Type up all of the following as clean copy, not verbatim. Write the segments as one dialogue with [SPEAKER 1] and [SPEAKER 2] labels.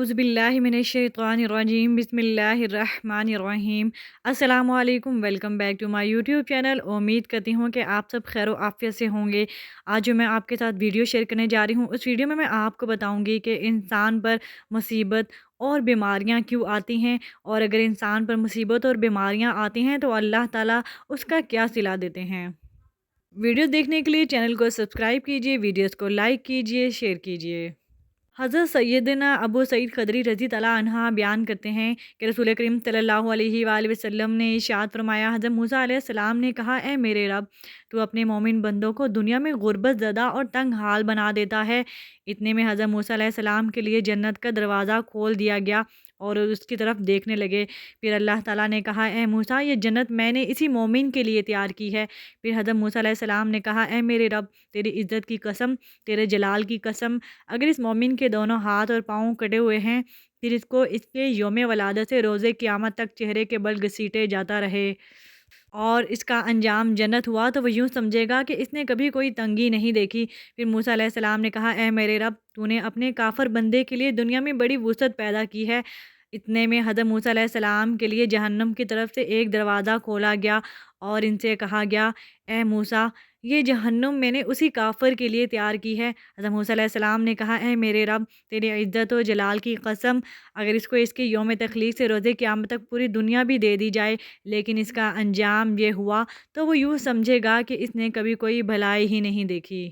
[SPEAKER 1] औज़ुबिल्लाहिमिनश्शैतानिर्रजीम बिस्मिल्लाहिर्रहमानिर्रहीम। अस्सलामु अलैकुम, welcome back to my YouTube channel. उम्मीद करती हूँ कि आप सब खैर आफ़ियत से होंगे। आज जो मैं आपके साथ वीडियो शेयर करने जा रही हूँ, उस वीडियो में मैं आपको बताऊँगी कि इंसान पर मुसीबत और बीमारियाँ क्यों आती हैं, और अगर इंसान पर मुसीबत और बीमारियाँ आती हैं तो अल्लाह ताला उसका क्या सिला देते हैं। वीडियो देखने के लिए चैनल को सब्सक्राइब कीजिए, वीडियोज़ को लाइक कीजिए, शेयर कीजिए। हज़रत सैयदना अबू सईद खदरी रज़ी तआला अन्हा बयान करते हैं कि रसूल करीम सल्लल्लाहु अलैहि वसल्लम ने इरशाद फरमाया, हज़रत मूसा अलैहिस्सलाम ने कहा, ए मेरे रब, तू अपने मोमिन बंदों को दुनिया में गुर्बत ज़दा और तंग हाल बना देता है। इतने में हज़रत मूसा अलैहिस्सलाम के लिए जन्नत का दरवाज़ा खोल दिया गया और उसकी तरफ देखने लगे। फिर अल्लाह ताला ने कहा, ए मूसा, ये जन्नत मैंने इसी मोमिन के लिए तैयार की है। फिर हज़रत मूसा अलैहिस्सलाम ने कहा, ए मेरे रब, तेरी इज़्ज़त की कसम, तेरे जलाल की कसम, अगर इस मोमिन के दोनों हाथ और पाँव कटे हुए हैं, फिर इसको इसके यौम वलादत से रोज़े क़यामत तक चेहरे के बल घसीटे जाता रहे और इसका अंजाम जन्नत हुआ, तो वो यूँ समझेगा कि इसने कभी कोई तंगी नहीं देखी। फिर मूसा अलैहिस्सलाम ने कहा, ए मेरे रब, तूने अपने काफ़िर बंदे के लिए दुनिया में बड़ी वुसअत पैदा की है। इतने में हज़रत मूसा अलैहिस्सलाम के लिए जहन्नम की तरफ से एक दरवाज़ा खोला गया और इनसे कहा गया, ए मूसा, ये जहन्नुम मैंने उसी काफ़िर के लिए तैयार की है। हज़रत मूसा अलैहिस्सलाम ने कहा, ए मेरे रब, तेरी इज़्ज़त और जलाल की कसम, अगर इसको इसके यौम तख़लीक़ से रोज़े क़यामत तक पूरी दुनिया भी दे दी जाए, लेकिन इसका अंजाम ये हुआ, तो वो यूँ समझेगा कि इसने कभी कोई भलाई ही नहीं देखी।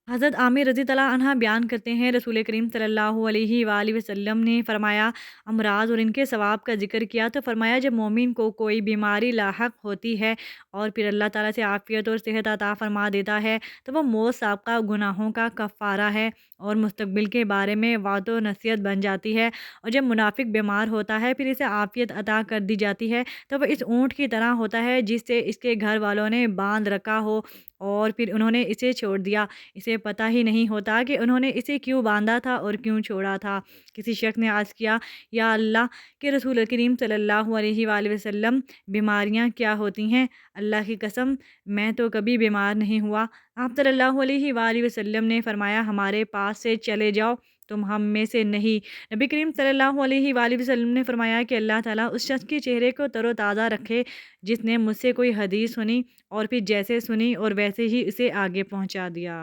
[SPEAKER 1] हज़रत आमिर रज़ी तआला अन्हा बयान करते हैं, रसूल करीम सल्लल्लाहु अलैहि वसल्लम ने फ़रमाया, अमराज़ और इनके सवाब का ज़िक्र किया तो फ़रमाया, जब मोमिन को कोई बीमारी लाहक होती है और फिर अल्लाह ताला से आफ़ियत और सेहत अता फ़रमा देता है, तो वह मौत साबक़ा गुनाहों का कफ़ारा है और मुस्तक़बिल के बारे में वात व नसीहत बन जाती है। और जब मुनाफ़िक बीमार होता है, फिर इसे आफ़ियत अता कर दी जाती है, तो वह इस ऊँट की तरह होता है जिससे इसके घर वालों ने बाँध रखा हो और फिर उन्होंने इसे छोड़ दिया। इसे पता ही नहीं होता कि उन्होंने इसे क्यों बाँधा था और क्यों छोड़ा था। किसी शख्स ने अर्ज़ किया, या अल्लाह के रसूल करीम सल्लल्लाहु अलैहि वसल्लम, बीमारियाँ क्या होती हैं? अल्लाह की कसम, मैं तो कभी बीमार नहीं हुआ। आप सल्लल्लाहु अलैहि वसल्लम ने फ़रमाया, हमारे पास से चले जाओ, तुम हम में से नहीं। नबी करीम सल्लल्लाहु अलैहि वसल्लम ने फ़रमाया कि अल्लाह ताला उस शख्स के चेहरे को तरोताज़ा रखे जिसने मुझसे कोई हदीस सुनी और फिर जैसे सुनी और वैसे ही इसे आगे पहुँचा दिया।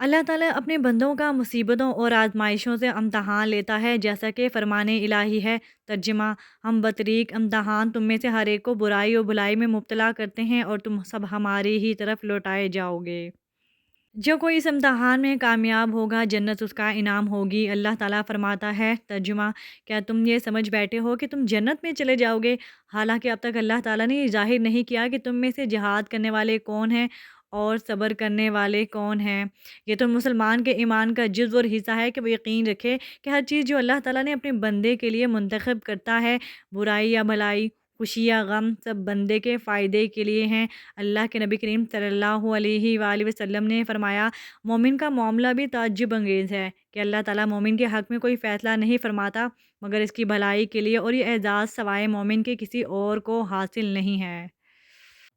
[SPEAKER 1] अल्लाह ताला अपने बंदों का मुसीबतों और आज़माइशों से इम्तहान लेता है, जैसा कि फ़रमाने इलाही है। तर्जुमा, हम बतरीक इम्तहान तुम में से हर एक को बुराई और भलाई में मुब्तला करते हैं और तुम सब हमारी ही तरफ लौटाए जाओगे। जो कोई इस इम्तहान में कामयाब होगा, जन्नत उसका इनाम होगी। अल्लाह ताला फरमाता है, तर्जुमा, क्या तुम ये समझ बैठे हो कि तुम जन्नत में चले जाओगे, हालांकि अब तक अल्लाह ताला ने ज़ाहिर नहीं किया कि तुम में से जिहाद करने वाले कौन हैं और सब्र करने वाले कौन हैं। ये तो मुसलमान के ईमान का जुज़्व और हिस्सा है कि वो यकीन रखे कि हर चीज़ जो अल्लाह ताला ने अपने बंदे के लिए मुंतखब करता है, बुराई या भलाई, खुशी या गम, सब बंदे के फ़ायदे के लिए हैं। अल्लाह के नबी करीम सल्लल्लाहु अलैहि वसल्लम ने फरमाया, मोमिन का मामला भी ताज्जुब अंगेज़ है कि अल्लाह ताला मोमिन के हक़ में कोई फ़ैसला नहीं फरमाता मगर इसकी भलाई के लिए, और ये एज़ाज़ सवाए मोमिन के किसी और को हासिल नहीं है।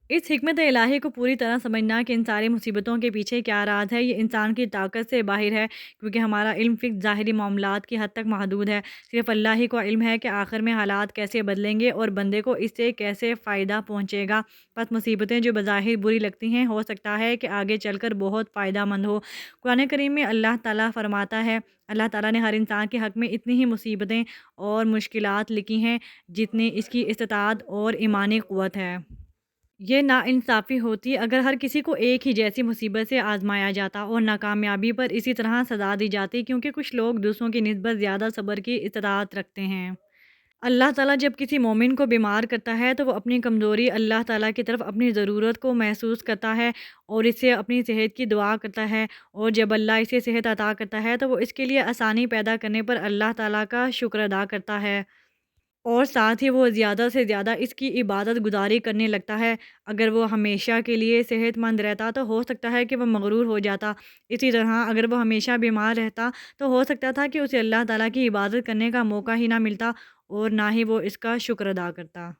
[SPEAKER 1] इस हिकमत इलाही को पूरी तरह समझना कि इन सारी मुसीबतों के पीछे क्या राज है, ये इंसान की ताकत से बाहर है, क्योंकि हमारा इल्म फ़िक्स ज़ाहिरी मामलात की हद तक महदूद है। सिर्फ़ अल्लाह ही को इल्म है कि आखिर में हालात कैसे बदलेंगे और बंदे को इससे कैसे फ़ायदा पहुँचेगा। बस मुसीबतें जो बज़ाहिर बुरी लगती हैं, हो सकता है कि आगे चलकर बहुत फ़ायदा मंद हो। कुरान करीम में अल्लाह ताला फरमाता है, अल्लाह ताला ने हर इंसान के हक़ में इतनी ही मुसीबतें और मुश्किलात लिखी हैं जितनी इसकी इस्तिताअत और ईमानी क़ुव्वत है। ये नाइंसाफ़ी होती अगर हर किसी को एक ही जैसी मुसीबत से आज़माया जाता और नाकामयाबी पर इसी तरह सज़ा दी जाती, क्योंकि कुछ लोग दूसरों की निस्बत ज़्यादा सब्र की इस्तिताअत रखते हैं। अल्लाह ताला जब किसी मोमिन को बीमार करता है तो वो अपनी कमज़ोरी अल्लाह ताला की तरफ अपनी ज़रूरत को महसूस करता है और इससे अपनी सेहत की दुआ करता है, और जब अल्लाह इसे सेहत अता करता है तो वो इसके लिए आसानी पैदा करने पर अल्लाह ताला का शुक्र अदा करता है और साथ ही वो ज़्यादा से ज़्यादा इसकी इबादत गुज़ारी करने लगता है। अगर वो हमेशा के लिए सेहतमंद रहता तो हो सकता है कि वह मगरूर हो जाता। इसी तरह अगर वो हमेशा बीमार रहता तो हो सकता था कि उसे अल्लाह ताला की इबादत करने का मौका ही ना मिलता और ना ही वो इसका शुक्र अदा करता।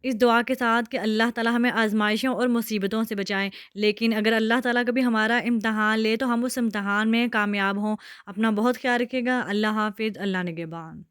[SPEAKER 1] اس دعا کے ساتھ کہ اللہ تعالی ہمیں آزمائشوں اور مصیبتوں سے بچائیں، لیکن اگر اللہ تعالی کبھی ہمارا امتحان لے تو ہم اس امتحان میں کامیاب ہوں۔ اپنا بہت خیال رکھیے گا۔ اللہ حافظ، اللہ نگہبان۔